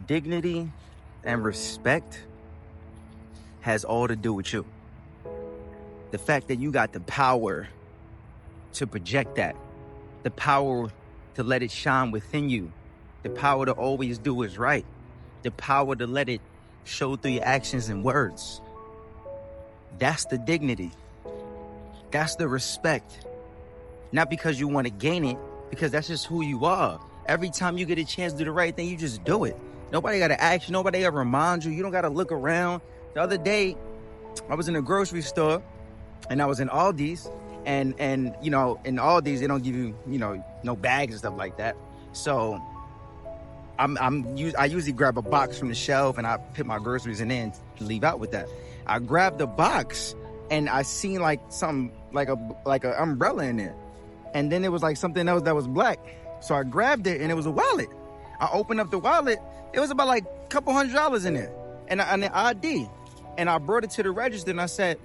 Dignity and respect has all to do with you. The fact that you got the power to project that, the power to let it shine within you, the power to always do what's right, the power to let it show through your actions and words. That's the dignity. That's the respect. Not because you want to gain it, because that's just who you are. Every time you get a chance to do the right thing, you just do it. Nobody got to ask you. Nobody got to remind you. You don't got to look around. The other day, I was in a grocery store, and I was in Aldi's, and you know, in Aldi's, they don't give you, you know, no bags and stuff like that. So I usually grab a box from the shelf, and I put my groceries in there and leave out with that. I grabbed the box, and I seen like something like a umbrella in there. And then it was like something else that was black. So I grabbed it, and it was a wallet. I opened up the wallet. It was about like a couple $100 in there, and an ID. And I brought it to the register, and I said,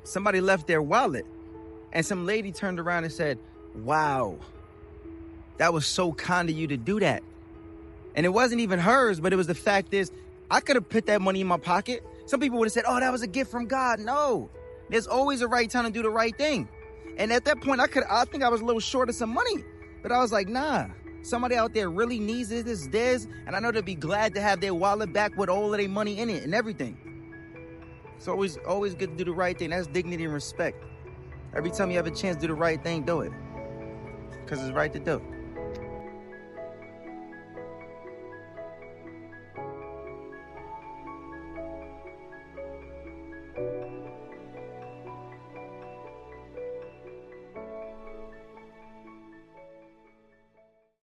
somebody left their wallet. And some lady turned around and said, wow, that was so kind of you to do that. And it wasn't even hers, but it was the fact is, I could have put that money in my pocket. Some people would have said, oh, that was a gift from God. No, there's always a right time to do the right thing. And at that point, I think I was a little short of some money, but I was like, nah, somebody out there really needs this, and I know they'll be glad to have their wallet back with all of their money in it and everything. It's always good to do the right thing. That's dignity and respect. Every time you have a chance to do the right thing, do it, because it's right to do.